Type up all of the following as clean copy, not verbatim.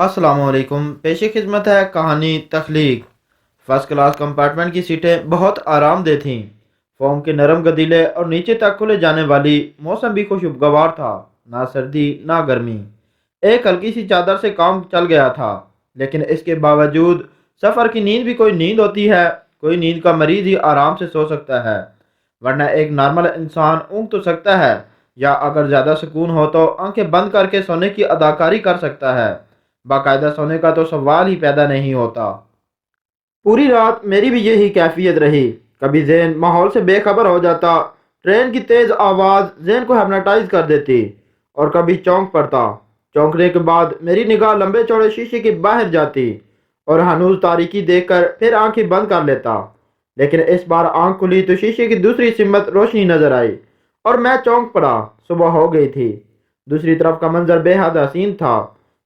السلام علیکم، پیش خدمت ہے کہانی تخلیق۔ فرسٹ کلاس کمپارٹمنٹ کی سیٹیں بہت آرام دہ تھیں۔ فوم کے نرم گدیلے اور نیچے تک کھلے جانے والی موسم بھی خوشگوار تھا، نہ سردی نہ گرمی۔ ایک ہلکی سی چادر سے کام چل گیا تھا، لیکن اس کے باوجود سفر کی نیند بھی کوئی نیند ہوتی ہے۔ کوئی نیند کا مریض ہی آرام سے سو سکتا ہے، ورنہ ایک نارمل انسان اونگ تو سکتا ہے، یا اگر زیادہ سکون ہو تو آنکھیں بند کر کے سونے کی اداکاری کر سکتا ہے۔ باقاعدہ سونے کا تو سوال ہی پیدا نہیں ہوتا۔ پوری رات میری بھی یہی کیفیت رہی۔ کبھی ذہن ماحول سے بے خبر ہو جاتا، ٹرین کی تیز آواز ذہن کو ہپناٹائز کر دیتی، اور کبھی چونک پڑتا۔ چونکنے کے بعد میری نگاہ لمبے چوڑے شیشے کے باہر جاتی، اور ہنوز تاریکی دیکھ کر پھر آنکھیں بند کر لیتا۔ لیکن اس بار آنکھ کھلی تو شیشے کی دوسری سمت روشنی نظر آئی، اور میں چونک پڑا۔ صبح ہو گئی تھی۔ دوسری طرف کا منظر بے حد حسین تھا۔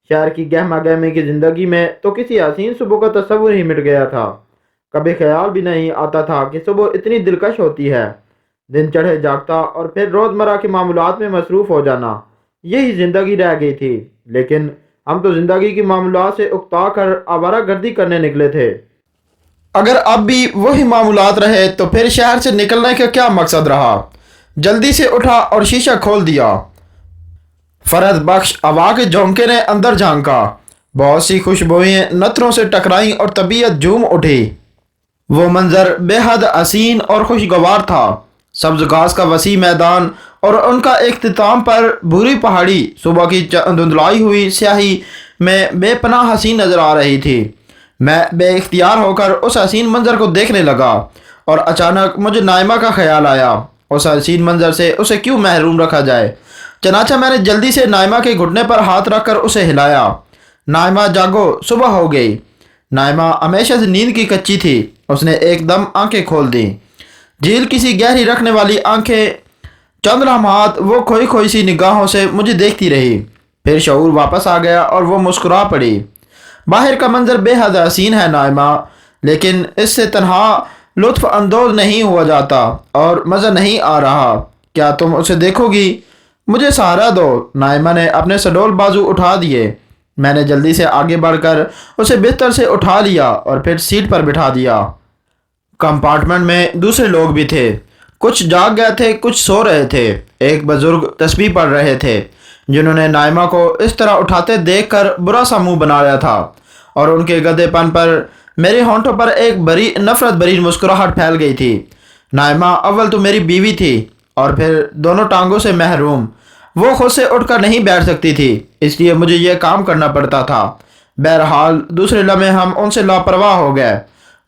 شہر کی گہما گہمی کی زندگی میں تو کسی حسین صبح کا تصور ہی مٹ گیا تھا۔ کبھی خیال بھی نہیں آتا تھا کہ صبح اتنی دلکش ہوتی ہے۔ دن چڑھے جاگتا اور پھر روزمرہ کے معاملات میں مصروف ہو جانا، یہی زندگی رہ گئی تھی۔ لیکن ہم تو زندگی کی معاملات سے اکتا کر آوارہ گردی کرنے نکلے تھے۔ اگر اب بھی وہی معاملات رہے تو پھر شہر سے نکلنے کا کیا مقصد رہا؟ جلدی سے اٹھا اور شیشہ کھول دیا۔ فرحت بخش ہوا کے جھونکے نے اندر جھانکا۔ بہت سی خوشبوئیں نتروں سے ٹکرائیں اور طبیعت جھوم اٹھی۔ وہ منظر بے حد حسین اور خوشگوار تھا۔ سبز گھاس کا وسیع میدان اور ان کا اختتام پر بھوری پہاڑی صبح کی دھندلائی ہوئی سیاہی میں بے پناہ حسین نظر آ رہی تھی۔ میں بے اختیار ہو کر اس حسین منظر کو دیکھنے لگا، اور اچانک مجھے نائمہ کا خیال آیا۔ اس حسین منظر سے اسے کیوں محروم رکھا جائے؟ چنانچہ میں نے جلدی سے نائمہ کے گھٹنے پر ہاتھ رکھ کر اسے ہلایا۔ نائمہ جاگو، صبح ہو گئی۔ نائمہ ہمیشہ سے نیند کی کچی تھی۔ اس نے ایک دم آنکھیں کھول دیں۔ جھیل کسی گہری رکھنے والی آنکھیں۔ چند لمحات وہ کھوئی کھوئی سی نگاہوں سے مجھے دیکھتی رہی، پھر شعور واپس آ گیا اور وہ مسکرا پڑی۔ باہر کا منظر بے حد حسین ہے نائمہ، لیکن اس سے تنہا لطف اندوز نہیں ہوا جاتا اور مزہ نہیں آ رہا۔ کیا تم اسے دیکھو گی؟ مجھے سہارا دو۔ نائمہ نے اپنے سڈول بازو اٹھا دیے۔ میں نے جلدی سے آگے بڑھ کر اسے بستر سے اٹھا لیا اور پھر سیٹ پر بٹھا دیا۔ کمپارٹمنٹ میں دوسرے لوگ بھی تھے۔ کچھ جاگ گئے تھے، کچھ سو رہے تھے۔ ایک بزرگ تسبیح پڑھ رہے تھے، جنہوں نے نائمہ کو اس طرح اٹھاتے دیکھ کر برا سا منہ بنا لیا تھا، اور ان کے گدھے پن پر میرے ہونٹوں پر ایک بری نفرت بری مسکراہٹ پھیل گئی تھی۔ نائمہ اول تو میری بیوی تھی، اور پھر دونوں ٹانگوں سے محروم۔ وہ خود سے اٹھ کر نہیں بیٹھ سکتی تھی، اس لیے مجھے یہ کام کرنا پڑتا تھا۔ بہرحال دوسرے لمحے ہم ان سے لاپرواہ ہو گئے۔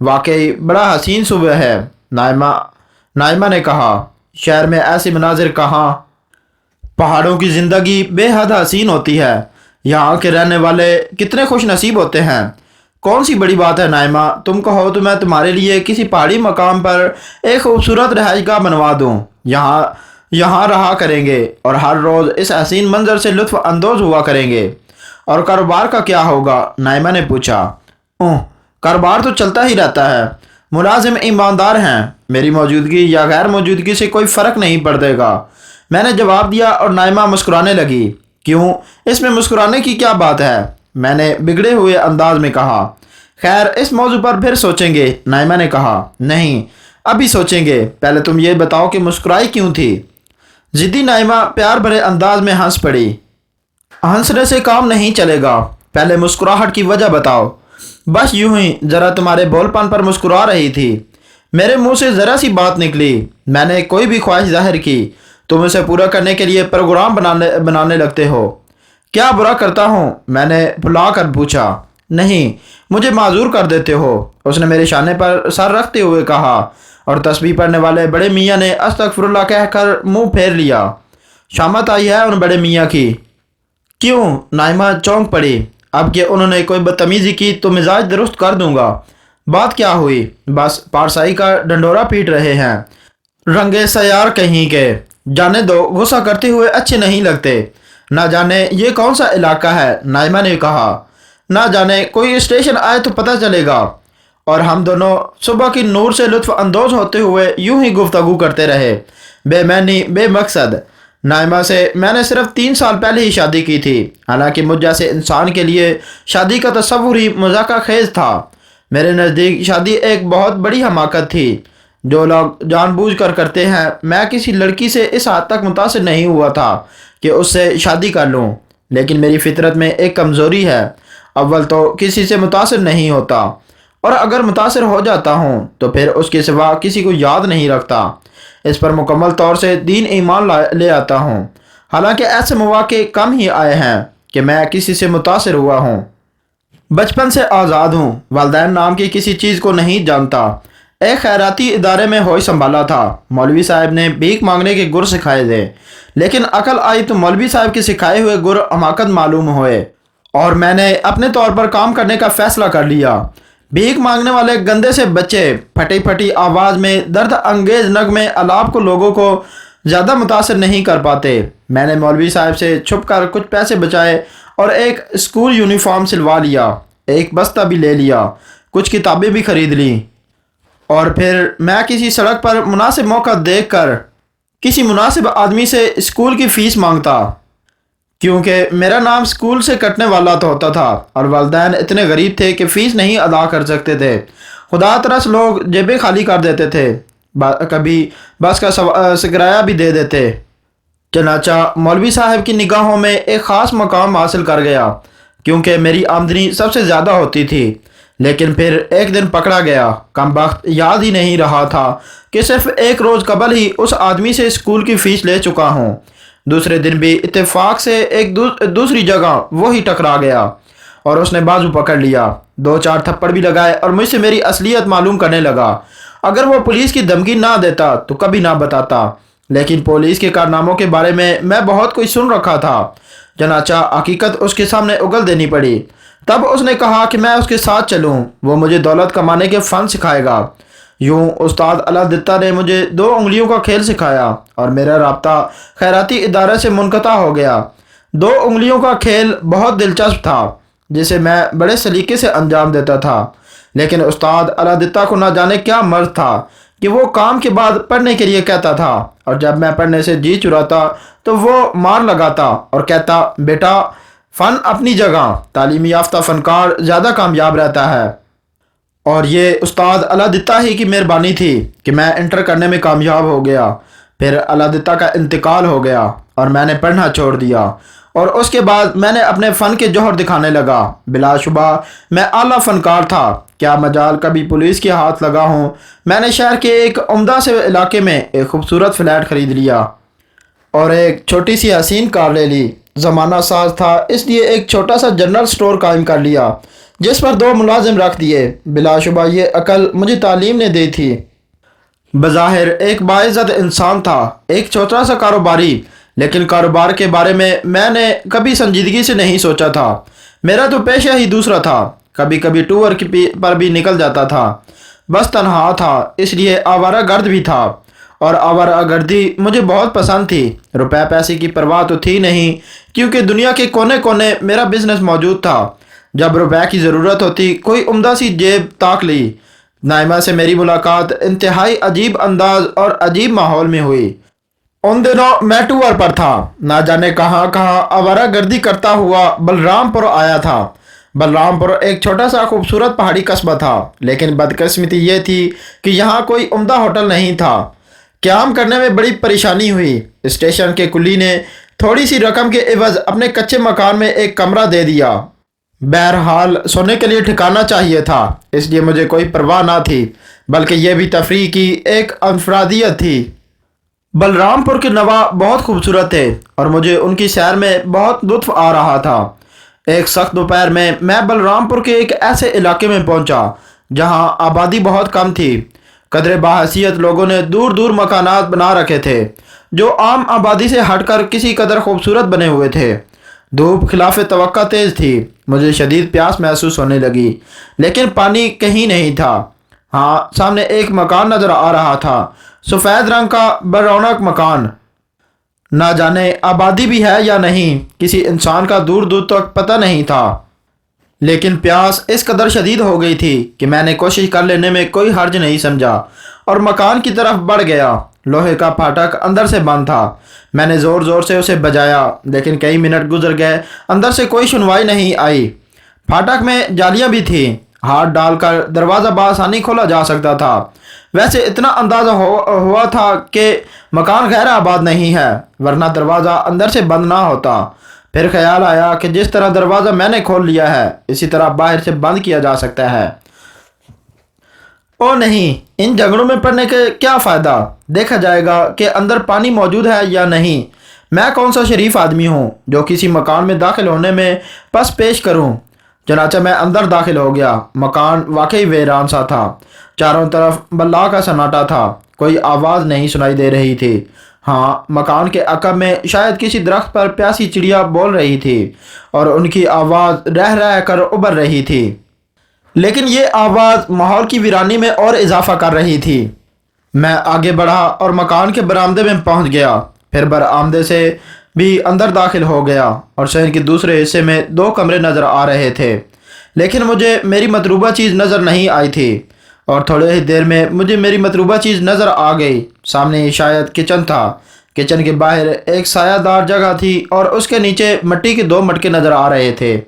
واقعی بڑا حسین صبح ہے، نائمہ نے کہا۔ شہر میں ایسے مناظر کہاں؟ پہاڑوں کی زندگی بے حد حسین ہوتی ہے۔ یہاں کے رہنے والے کتنے خوش نصیب ہوتے ہیں۔ کون سی بڑی بات ہے نائمہ، تم کہو تو میں تمہارے لیے کسی پہاڑی مقام پر ایک خوبصورت رہائش گاہ بنوا دوں۔ یہاں رہا کریں گے اور ہر روز اس حسین منظر سے لطف اندوز ہوا کریں گے۔ اور کاروبار کا کیا ہوگا؟ نائمہ نے پوچھا۔ کاروبار تو چلتا ہی رہتا ہے۔ ملازم ایماندار ہیں، میری موجودگی یا غیر موجودگی سے کوئی فرق نہیں پڑے گا، میں نے جواب دیا، اور نائمہ مسکرانے لگی۔ کیوں؟ اس میں مسکرانے کی کیا بات ہے؟ میں نے بگڑے ہوئے انداز میں کہا۔ خیر، اس موضوع پر پھر سوچیں گے، نائمہ نے کہا۔ نہیں، ابھی سوچیں گے، پہلے تم یہ بتاؤ کہ مسکرائی کیوں تھی؟ ضدی نائمہ پیار بھرے انداز میں ہنس پڑی۔ ہنسنے سے کام نہیں چلے گا، پہلے مسکراہٹ کی وجہ بتاؤ۔ بس یوں ہی، ذرا تمہارے بول پن پر مسکرا رہی تھی۔ میرے منہ سے ذرا سی بات نکلی، میں نے کوئی بھی خواہش ظاہر کی، تم اسے پورا کرنے کے لیے پروگرام بنانے لگتے ہو۔ کیا برا کرتا ہوں؟ میں نے بھلا کر پوچھا۔ نہیں، مجھے معذور کر دیتے ہو، اس نے میرے شانے پر سر رکھتے ہوئے کہا، اور تسبیح پڑھنے والے بڑے میاں نے استغفر اللہ کہہ کر منہ پھیر لیا۔ شامت آئی ہے ان بڑے میاں کی۔ کیوں؟ نائمہ چونک پڑی۔ اب کہ انہوں نے کوئی بدتمیزی کی تو مزاج درست کر دوں گا۔ بات کیا ہوئی؟ بس پارسائی کا ڈنڈورا پیٹ رہے ہیں، رنگے سیار کہیں کے۔ جانے دو، غصہ کرتے ہوئے اچھے نہیں لگتے۔ نہ جانے یہ کون سا علاقہ ہے، نائمہ نے کہا۔ نہ جانے کوئی اسٹیشن آئے تو پتہ چلے گا۔ اور ہم دونوں صبح کی نور سے لطف اندوز ہوتے ہوئے یوں ہی گفتگو کرتے رہے، بے معنی بے مقصد۔ نائمہ سے میں نے صرف 3 سال پہلے ہی شادی کی تھی، حالانکہ مجھ جیسے انسان کے لیے شادی کا تصور ہی مذاقہ خیز تھا۔ میرے نزدیک شادی ایک بہت بڑی حماقت تھی جو لوگ جان بوجھ کر کرتے ہیں۔ میں کسی لڑکی سے اس حد تک متاثر نہیں ہوا تھا کہ اس سے شادی کر لوں، لیکن میری فطرت میں ایک کمزوری ہے، اول تو کسی سے متاثر نہیں ہوتا، اور اگر متاثر ہو جاتا ہوں تو پھر اس کے سوا کسی کو یاد نہیں رکھتا۔ اس پر مکمل طور سے دین ایمان لے آتا ہوں، حالانکہ ایسے مواقع کم ہی آئے ہیں کہ میں کسی سے متاثر ہوا ہوں۔ بچپن سے آزاد ہوں، والدین نام کی کسی چیز کو نہیں جانتا۔ ایک خیراتی ادارے میں ہوش سنبھالا تھا۔ مولوی صاحب نے بھیک مانگنے کے گر سکھائے تھے، لیکن عقل آئی تو مولوی صاحب کے سکھائے ہوئے گر حماقت معلوم ہوئے، اور میں نے اپنے طور پر کام کرنے کا فیصلہ کر لیا۔ بھیک مانگنے والے گندے سے بچے پھٹی پھٹی آواز میں درد انگیز نغمے الاپ کو لوگوں کو زیادہ متاثر نہیں کر پاتے۔ میں نے مولوی صاحب سے چھپ کر کچھ پیسے بچائے اور ایک اسکول یونیفارم سلوا لیا، ایک بستہ بھی لے لیا، کچھ کتابیں بھی خرید لیں، اور پھر میں کسی سڑک پر مناسب موقع دیکھ کر کسی مناسب آدمی سے اسکول کی فیس مانگتا، کیونکہ میرا نام اسکول سے کٹنے والا تو ہوتا تھا اور والدین اتنے غریب تھے کہ فیس نہیں ادا کر سکتے تھے۔ خدا ترس لوگ جیبیں خالی کر دیتے تھے، کبھی بس کا کرایہ بھی دے دیتے۔ چنانچہ مولوی صاحب کی نگاہوں میں ایک خاص مقام حاصل کر گیا، کیونکہ میری آمدنی سب سے زیادہ ہوتی تھی۔ لیکن پھر ایک دن پکڑا گیا، کم بخت یاد ہی نہیں رہا تھا کہ صرف ایک روز قبل ہی اس آدمی سے اسکول کی فیس لے چکا ہوں۔ دوسرے دن بھی اتفاق سے ایک دوسری جگہ وہی ٹکرا گیا اور اس نے بازو پکڑ لیا، 2-4 تھپڑ بھی لگائے اور مجھ سے میری اصلیت معلوم کرنے لگا۔ اگر وہ پولیس کی دھمکی نہ دیتا تو کبھی نہ بتاتا، لیکن پولیس کے کارناموں کے بارے میں بہت کچھ سن رکھا تھا، چنانچہ حقیقت اس کے سامنے اگل دینی پڑی۔ تب اس نے کہا کہ میں اس کے ساتھ چلوں، وہ مجھے دولت کمانے کے فن سکھائے گا۔ یوں استاد علادتہ نے مجھے 2 انگلیوں کا کھیل سکھایا اور میرا رابطہ خیراتی ادارے سے منقطع ہو گیا۔ 2 انگلیوں کا کھیل بہت دلچسپ تھا، جسے میں بڑے سلیقے سے انجام دیتا تھا، لیکن استاد علادتہ کو نہ جانے کیا مرض تھا کہ وہ کام کے بعد پڑھنے کے لیے کہتا تھا، اور جب میں پڑھنے سے جی چراتا تو وہ مار لگاتا اور کہتا، بیٹا فن اپنی جگہ، تعلیم یافتہ فنکار زیادہ کامیاب رہتا ہے۔ اور یہ استاد علادتہ ہی کی مہربانی تھی کہ میں انٹر کرنے میں کامیاب ہو گیا۔ پھر علادتہ کا انتقال ہو گیا اور میں نے پڑھنا چھوڑ دیا، اور اس کے بعد میں نے اپنے فن کے جوہر دکھانے لگا۔ بلا شبہ میں اعلیٰ فنکار تھا، کیا مجال کبھی پولیس کے ہاتھ لگا ہوں۔ میں نے شہر کے ایک عمدہ سے علاقے میں ایک خوبصورت فلیٹ خرید لیا اور ایک چھوٹی سی حسین کار لے لی۔ زمانہ ساز تھا، اس لیے ایک چھوٹا سا جنرل سٹور قائم کر لیا جس پر 2 ملازم رکھ دیے۔ بلا شبہ یہ عقل مجھے تعلیم نے دی تھی۔ بظاہر ایک باعزت انسان تھا، ایک چھوٹا سا کاروباری، لیکن کاروبار کے بارے میں نے کبھی سنجیدگی سے نہیں سوچا تھا۔ میرا تو پیشہ ہی دوسرا تھا، کبھی کبھی ٹور پر بھی نکل جاتا تھا۔ بس تنہا تھا، اس لیے آوارہ گرد بھی تھا، اور آوارہ گردی مجھے بہت پسند تھی۔ روپے پیسے کی پرواہ تو تھی نہیں، کیونکہ دنیا کے کونے کونے میرا بزنس موجود تھا۔ جب روپے کی ضرورت ہوتی، کوئی عمدہ سی جیب تاک لی۔ نائمہ سے میری ملاقات انتہائی عجیب انداز اور عجیب ماحول میں ہوئی۔ ان دنوں میں ٹور پر تھا، نہ جانے کہاں کہاں آوارہ گردی کرتا ہوا بلرام پور آیا تھا۔ بلرام پور ایک چھوٹا سا خوبصورت پہاڑی قصبہ تھا، لیکن بدقسمتی یہ تھی کہ یہاں کوئی عمدہ ہوٹل نہیں تھا۔ قیام کرنے میں بڑی پریشانی ہوئی۔ اسٹیشن کے کلی نے تھوڑی سی رقم کے عوض اپنے کچے مکان میں ایک کمرہ دے دیا۔ بہرحال سونے کے لیے ٹھکانہ چاہیے تھا، اس لیے مجھے کوئی پرواہ نہ تھی، بلکہ یہ بھی تفریح کی ایک انفرادیت تھی۔ بلرام پور کے نوا بہت خوبصورت تھے اور مجھے ان کی سیر میں بہت لطف آ رہا تھا۔ ایک سخت دوپہر میں بلرام پور کے ایک ایسے علاقے میں پہنچا جہاں آبادی بہت کم تھی۔ قدرے باحثیت لوگوں نے دور دور مکانات بنا رکھے تھے جو عام آبادی سے ہٹ کر کسی قدر خوبصورت بنے ہوئے تھے۔ دھوپ خلاف توقع تیز تھی، مجھے شدید پیاس محسوس ہونے لگی، لیکن پانی کہیں نہیں تھا۔ ہاں، سامنے ایک مکان نظر آ رہا تھا، سفید رنگ کا برونق مکان۔ نہ جانے آبادی بھی ہے یا نہیں، کسی انسان کا دور دور تک پتہ نہیں تھا، لیکن پیاس اس قدر شدید ہو گئی تھی کہ میں نے کوشش کر لینے میں کوئی حرج نہیں سمجھا اور مکان کی طرف بڑھ گیا۔ لوہے کا پھاٹک اندر سے بند تھا۔ میں نے زور زور سے اسے بجایا لیکن کئی منٹ گزر گئے، اندر سے کوئی سنوائی نہیں آئی۔ پھاٹک میں جالیاں بھی تھیں، ہاتھ ڈال کر دروازہ بآسانی کھولا جا سکتا تھا۔ ویسے اتنا اندازہ ہوا تھا کہ مکان غیر آباد نہیں ہے، ورنہ دروازہ اندر سے بند نہ ہوتا۔ پھر خیال آیا کہ جس طرح دروازہ میں نے کھول لیا ہے اسی طرح باہر سے بند کیا جا سکتا ہے۔ او نہیں، ان جھگڑوں میں پڑنے کے کیا فائدہ؟ دیکھا جائے گا کہ اندر پانی موجود ہے یا نہیں۔ میں کون سا شریف آدمی ہوں جو کسی مکان میں داخل ہونے میں پس پیش کروں۔ چنانچہ میں اندر داخل ہو گیا۔ مکان واقعی ویران سا تھا، چاروں طرف بلا کا سناٹا تھا، کوئی آواز نہیں سنائی دے رہی تھی۔ ہاں، مکان کے عقب میں شاید کسی درخت پر پیاسی چڑیا بول رہی تھی اور ان کی آواز رہ رہ کر ابھر رہی تھی، لیکن یہ آواز ماحول کی ویرانی میں اور اضافہ کر رہی تھی۔ میں آگے بڑھا اور مکان کے برآمدے میں پہنچ گیا، پھر برآمدے سے بھی اندر داخل ہو گیا اور شہر کے دوسرے حصے میں 2 کمرے نظر آ رہے تھے، لیکن مجھے میری مطلوبہ چیز نظر نہیں آئی تھی، اور تھوڑے ہی دیر میں مجھے میری مطلوبہ چیز نظر آ گئی۔ سامنے ہی شاید کچن تھا۔ کچن کے باہر ایک سایہ دار جگہ تھی اور اس کے نیچے مٹی کے 2 مٹکے نظر آ رہے تھے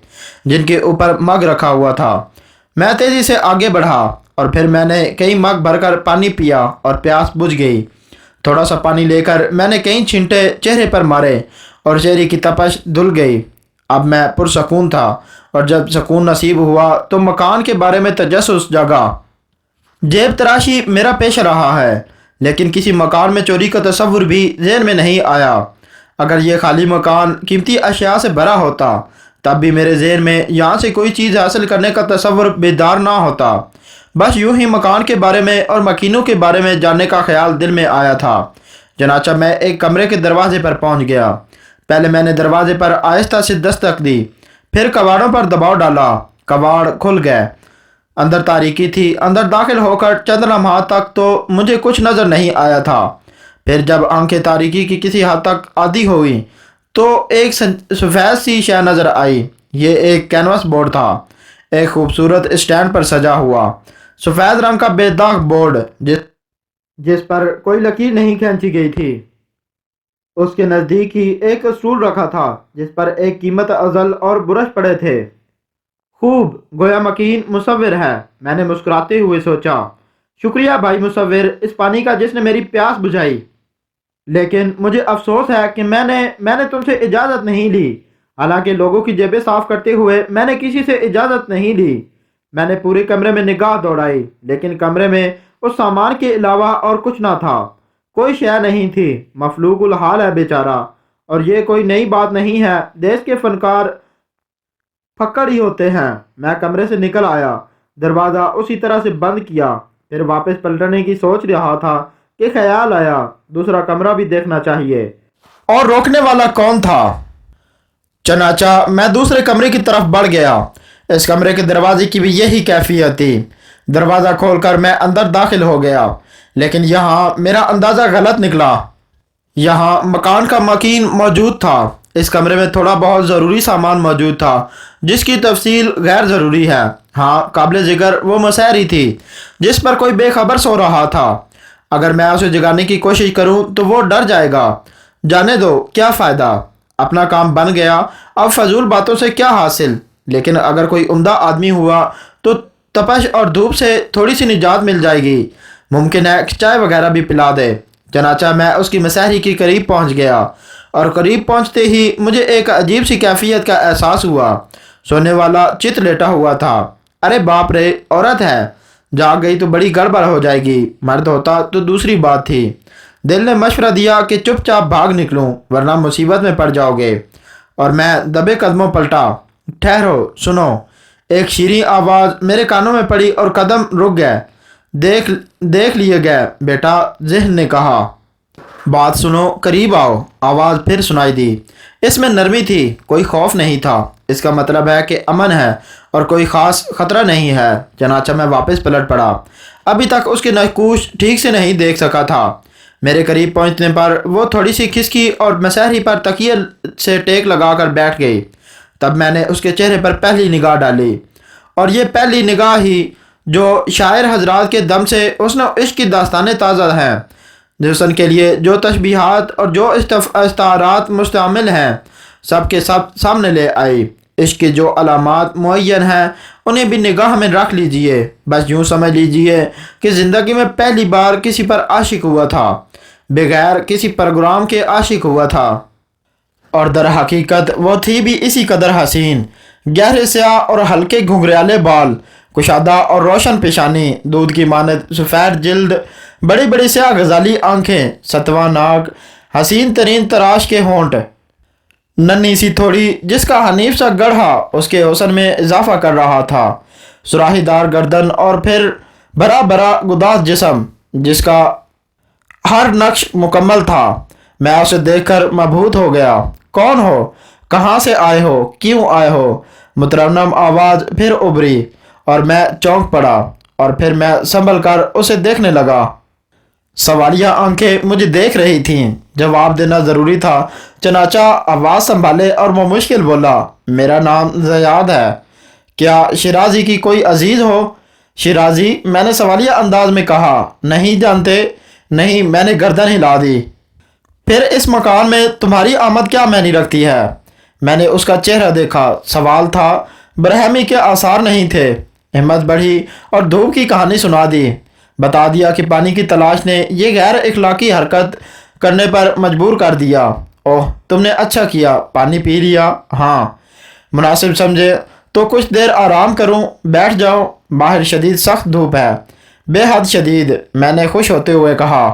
جن کے اوپر مگ رکھا ہوا تھا۔ میں تیزی سے آگے بڑھا اور پھر میں نے کئی مگ بھر کر پانی پیا اور پیاس بجھ گئی۔ تھوڑا سا پانی لے کر میں نے کئی چھینٹے چہرے پر مارے اور چہرے کی تپش دھل گئی۔ اب میں پرسکون تھا، اور جب سکون نصیب ہوا تو مکان کے بارے میں تجسس جاگا۔ جیب تراشی میرا پیشہ رہا ہے، لیکن کسی مکان میں چوری کا تصور بھی ذہن میں نہیں آیا۔ اگر یہ خالی مکان قیمتی اشیاء سے بھرا ہوتا تب بھی میرے ذہن میں یہاں سے کوئی چیز حاصل کرنے کا تصور بیدار نہ ہوتا۔ بس یوں ہی مکان کے بارے میں اور مکینوں کے بارے میں جاننے کا خیال دل میں آیا تھا۔ چنانچہ میں ایک کمرے کے دروازے پر پہنچ گیا۔ پہلے میں نے دروازے پر آہستہ سے دستک دی، پھر کواڑوں پر دباؤ ڈالا۔ کواڑ کھل گئے۔ اندر تاریکی تھی۔ اندر داخل ہو کر چند لمحات تک تو مجھے کچھ نظر نہیں آیا تھا، پھر جب آنکھیں تاریکی کی کسی حد تک عادی ہوئیں تو ایک سفید سی شے نظر آئی۔ یہ ایک کینوس بورڈ تھا، ایک خوبصورت اسٹینڈ پر سجا ہوا سفید رنگ کا بے داغ بورڈ جس پر کوئی لکیر نہیں کھینچی گئی تھی۔ اس کے نزدیک ہی ایک اسٹول رکھا تھا جس پر ایک قیمت ازل اور برش پڑے تھے۔ خوب، گویا مکین مصور ہے، میں نے مسکراتے ہوئے سوچا۔ شکریہ بھائی مصور، اس پانی کا جس نے میری پیاس بجھائی، لیکن مجھے افسوس ہے کہ میں نے تم سے اجازت نہیں لی۔ حالانکہ لوگوں کی جیبیں صاف کرتے ہوئے میں نے کسی سے اجازت نہیں لی۔ میں نے پورے کمرے میں نگاہ دوڑائی، لیکن کمرے میں اس سامان کے علاوہ اور کچھ نہ تھا، کوئی شے نہیں تھی۔ مفلوج الحال ہے بیچارہ، اور یہ کوئی نئی بات نہیں ہے، دیس کے فنکار پھکڑ ہی ہوتے ہیں۔ میں کمرے سے نکل آیا، دروازہ اسی طرح سے بند کیا، پھر واپس پلٹنے کی سوچ رہا تھا کہ خیال آیا دوسرا کمرہ بھی دیکھنا چاہیے، اور روکنے والا کون تھا؟ چنانچہ میں دوسرے کمرے کی طرف بڑھ گیا۔ اس کمرے کے دروازے کی بھی یہی کیفیت تھی۔ دروازہ کھول کر میں اندر داخل ہو گیا، لیکن یہاں میرا اندازہ غلط نکلا۔ یہاں مکان کا مکین موجود تھا۔ اس کمرے میں تھوڑا بہت ضروری سامان موجود تھا جس کی تفصیل غیر ضروری ہے۔ ہاں، قابل ذکر وہ مسہری تھی جس پر کوئی بے خبر سو رہا تھا۔ اگر میں اسے جگانے کی کوشش کروں تو وہ ڈر جائے گا۔ جانے دو، کیا فائدہ، اپنا کام بن گیا، اب فضول باتوں سے کیا حاصل۔ لیکن اگر کوئی عمدہ آدمی ہوا تو تپش اور دھوپ سے تھوڑی سی نجات مل جائے گی، ممکن ہے کہ چائے وغیرہ بھی پلا دے۔ چنانچہ میں اس کی مسہری کے قریب پہنچ گیا، اور قریب پہنچتے ہی مجھے ایک عجیب سی کیفیت کا احساس ہوا۔ سونے والا چت لیٹا ہوا تھا۔ ارے باپ رے، عورت ہے، جاگ گئی تو بڑی گڑبڑ ہو جائے گی، مرد ہوتا تو دوسری بات تھی۔ دل نے مشورہ دیا کہ چپ چاپ بھاگ نکلوں ورنہ مصیبت میں پڑ جاؤ گے، اور میں دبے قدموں پلٹا۔ ٹھہرو، سنو، ایک شیریں آواز میرے کانوں میں پڑی اور قدم رک گئے۔ دیکھ لیے گئے بیٹا، ذہن نے کہا۔ بات سنو، قریب آؤ۔ آواز پھر سنائی دی۔ اس میں نرمی تھی، کوئی خوف نہیں تھا۔ اس کا مطلب ہے کہ امن ہے اور کوئی خاص خطرہ نہیں ہے۔ چنانچہ میں واپس پلٹ پڑا۔ ابھی تک اس کے نقوش ٹھیک سے نہیں دیکھ سکا تھا۔ میرے قریب پہنچنے پر وہ تھوڑی سی کھسکی اور مسہری پر تکیے سے ٹیک لگا کر بیٹھ گئی۔ تب میں نے اس کے چہرے پر پہلی نگاہ ڈالی، اور یہ پہلی نگاہ ہی جو شاعر حضرات کے دم سے حسن و عشق کی داستانیں تازہ ہیں۔ حسن کے لیے جو تشبیہات اور جو استعارات مستعمل ہیں سب کے سب سامنے لے آئی۔ عشق کی جو علامات معین ہیں انہیں بھی نگاہ میں رکھ لیجئے۔ بس یوں سمجھ لیجئے کہ زندگی میں پہلی بار کسی پر عاشق ہوا تھا، بغیر کسی پروگرام کے عاشق ہوا تھا، اور در حقیقت وہ تھی بھی اسی قدر حسین۔ گہرے سیاہ اور ہلکے گھنگریالے بال، کشادہ اور روشن پیشانی، دودھ کی مانند سفید جلد، بڑی بڑی سیاہ غزالی آنکھیں، ستواں ناک، حسین ترین تراش کے ہونٹ، ننھی سی تھوڑی جس کا حنیف سا گڑھا اس کے حسن میں اضافہ کر رہا تھا، سراہی دار گردن اور پھر بڑا بڑا گداز جسم جس کا ہر نقش مکمل تھا۔ میں اسے دیکھ کر مبہوت ہو گیا۔ کون ہو؟ کہاں سے آئے ہو؟ کیوں آئے ہو؟ مترنم آواز پھر ابھری اور میں چونک پڑا، اور پھر میں سنبھل کر اسے دیکھنے لگا۔ سوالیہ آنکھیں مجھے دیکھ رہی تھیں۔ جواب دینا ضروری تھا، چنانچہ آواز سنبھالے اور وہ مشکل بولا، میرا نام زیاد ہے، کیا شیرازی کی کوئی عزیز ہو؟ شیرازی؟ میں نے سوالیہ انداز میں کہا۔ نہیں جانتے؟ نہیں، میں نے گردن ہلا دی۔ پھر اس مکان میں تمہاری آمد کیا معنی رکھتی ہے؟ میں نے اس کا چہرہ دیکھا، سوال تھا، برہمی کے آثار نہیں تھے۔ ہمت بڑھی اور دھوپ کی کہانی سنا دی، بتا دیا کہ پانی کی تلاش نے یہ غیر اخلاقی حرکت کرنے پر مجبور کر دیا۔ اوہ، تم نے اچھا کیا، پانی پی لیا؟ ہاں۔ مناسب سمجھے تو کچھ دیر آرام کروں؟ بیٹھ جاؤ، باہر شدید سخت دھوپ ہے، بے حد شدید، میں نے خوش ہوتے ہوئے کہا۔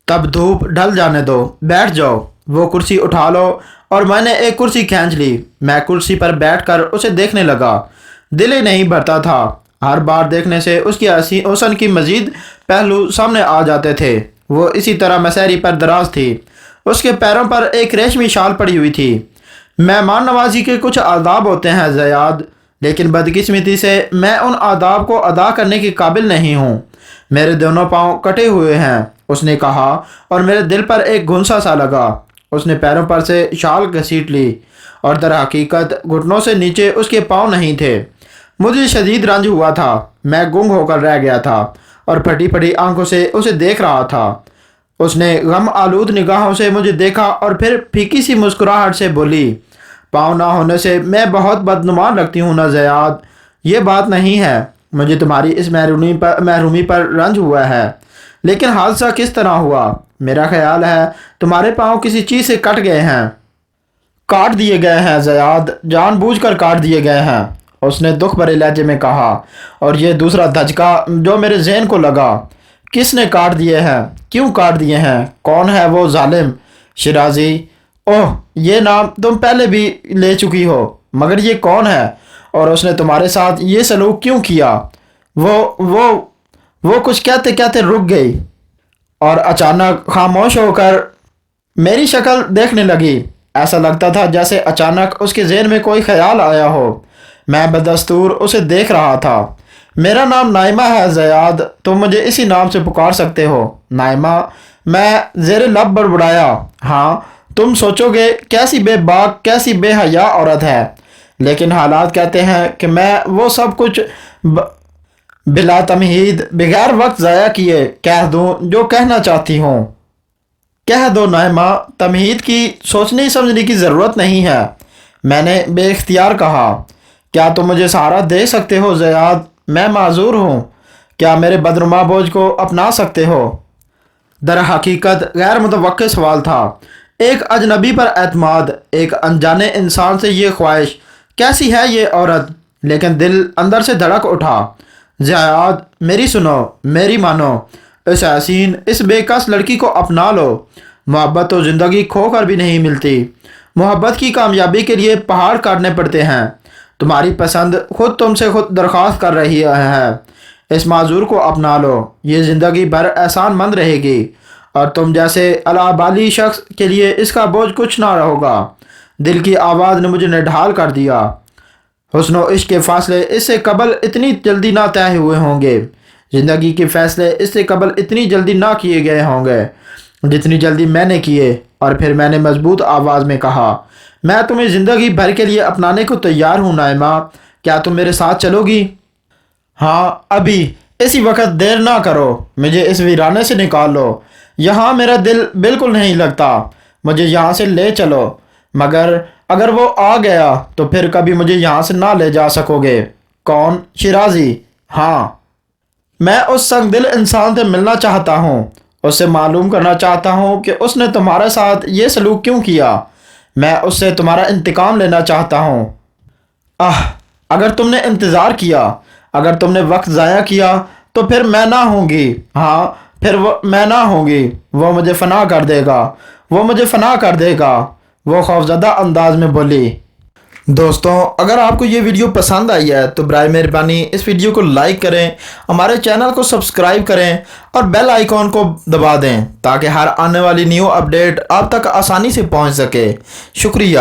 تب دھوپ ڈھل جانے دو، بیٹھ جاؤ، وہ کرسی اٹھا لو، اور میں نے ایک کرسی کھینچ لی۔ میں کرسی پر بیٹھ کر اسے دیکھنے لگا، دل ہی نہیں بھرتا تھا۔ ہر بار دیکھنے سے اس کی حسن کی مزید پہلو سامنے آ جاتے تھے۔ وہ اسی طرح مسحری پر دراز تھی، اس کے پیروں پر ایک ریشمی شال پڑی ہوئی تھی۔ مہمان نوازی کے کچھ آداب ہوتے ہیں زیاد، لیکن بدقسمتی سے میں ان آداب کو ادا کرنے کے قابل نہیں ہوں۔ میرے دونوں پاؤں کٹے ہوئے ہیں، اس نے کہا، اور میرے دل پر ایک گھنسا سا لگا۔ اس نے پیروں پر سے شال گھسیٹ لی، اور در حقیقت گھٹنوں سے نیچے اس کے پاؤں نہیں تھے۔ مجھے شدید رنج ہوا تھا، میں گنگ ہو کر رہ گیا تھا اور پھٹی پھٹی آنکھوں سے اسے دیکھ رہا تھا۔ اس نے غم آلود نگاہوں سے مجھے دیکھا اور پھر پھیکی سی مسکراہٹ سے بولی، پاؤں نہ ہونے سے میں بہت بدنمان لگتی ہوں نا زیاد؟ یہ بات نہیں ہے، مجھے تمہاری اس محرومی پر رنج ہوا ہے، لیکن حادثہ کس طرح ہوا؟ میرا خیال ہے تمہارے پاؤں کسی چیز سے کٹ گئے ہیں، کاٹ دیے گئے ہیں زیاد، جان بوجھ کر کاٹ دیے گئے ہیں، اس نے دکھ بھرے لہجے میں کہا، اور یہ دوسرا دھچکا جو میرے ذہن کو لگا، کس نے کاٹ دیے ہیں؟ کیوں کاٹ دیے ہیں؟ کون ہے وہ ظالم؟ شیرازی؟ اوہ، یہ نام تم پہلے بھی لے چکی ہو، مگر یہ کون ہے؟ اور اس نے تمہارے ساتھ یہ سلوک کیوں کیا؟ وہ کچھ کہتے کہتے رک گئی اور اچانک خاموش ہو کر میری شکل دیکھنے لگی۔ ایسا لگتا تھا جیسے اچانک اس کے ذہن میں کوئی خیال آیا ہو۔ میں بدستور اسے دیکھ رہا تھا۔ میرا نام نائمہ ہے زیاد، تم مجھے اسی نام سے پکار سکتے ہو۔ نائمہ؟ میں زیر لب بڑبڑایا۔ ہاں، تم سوچو گے کیسی بے باک، کیسی بے حیا عورت ہے، لیکن حالات کہتے ہیں کہ میں وہ سب کچھ بلا تمہید، بغیر وقت ضائع کیے کہہ دوں جو کہنا چاہتی ہوں۔ کہہ دو نائمہ، تمہید کی سوچنے سمجھنے کی ضرورت نہیں ہے، میں نے بے اختیار کہا۔ کیا تم مجھے سہارا دے سکتے ہو زیاد؟ میں معذور ہوں، کیا میرے بدنما بوجھ کو اپنا سکتے ہو؟ در حقیقت غیر متوقع سوال تھا۔ ایک اجنبی پر اعتماد، ایک انجانے انسان سے یہ خواہش، کیسی ہے یہ عورت؟ لیکن دل اندر سے دھڑک اٹھا۔ زیاد، میری سنو، میری مانو، اس حسین، اس بے کس لڑکی کو اپنا لو۔ محبت تو زندگی کھو کر بھی نہیں ملتی، محبت کی کامیابی کے لیے پہاڑ کاٹنے پڑتے ہیں۔ تمہاری پسند خود تم سے خود درخواست کر رہی ہے، اس معذور کو اپنا لو، یہ زندگی بھر احسان مند رہے گی، اور تم جیسے الابالی شخص کے لیے اس کا بوجھ کچھ نہ ہوگا۔ دل کی آواز نے مجھے نڈھال کر دیا۔ حسن و عشق کے فاصلے اس سے قبل اتنی جلدی نہ طے ہوئے ہوں گے، زندگی کے فیصلے اس سے قبل اتنی جلدی نہ کیے گئے ہوں گے جتنی جلدی میں نے کیے۔ اور پھر میں نے مضبوط آواز میں کہا، میں تمہیں زندگی بھر کے لیے اپنانے کو تیار ہوں نائمہ، کیا تم میرے ساتھ چلو گی؟ ہاں، ابھی، اسی وقت دیر نہ کرو، مجھے اس ویرانے سے نکال لو، یہاں میرا دل بالکل نہیں لگتا، مجھے یہاں سے لے چلو، مگر اگر وہ آ گیا تو پھر کبھی مجھے یہاں سے نہ لے جا سکو گے۔ کون؟ شیرازی۔ ہاں، میں اس سنگ دل انسان سے ملنا چاہتا ہوں، اس سے معلوم کرنا چاہتا ہوں کہ اس نے تمہارے ساتھ یہ سلوک کیوں کیا۔ میں اس سے تمہارا انتقام لینا چاہتا ہوں۔ اگر تم نے انتظار کیا، اگر تم نے وقت ضائع کیا تو پھر میں نہ ہوں گی۔ ہاں، پھر میں نہ ہوں گی، وہ مجھے فنا کر دے گا، وہ مجھے فنا کر دے گا، وہ خوفزدہ انداز میں بولی۔ دوستوں، اگر آپ کو یہ ویڈیو پسند آئی ہے تو برائے مہربانی اس ویڈیو کو لائک کریں، ہمارے چینل کو سبسکرائب کریں اور بیل آئیکن کو دبا دیں تاکہ ہر آنے والی نیو اپڈیٹ آپ تک آسانی سے پہنچ سکے۔ شکریہ۔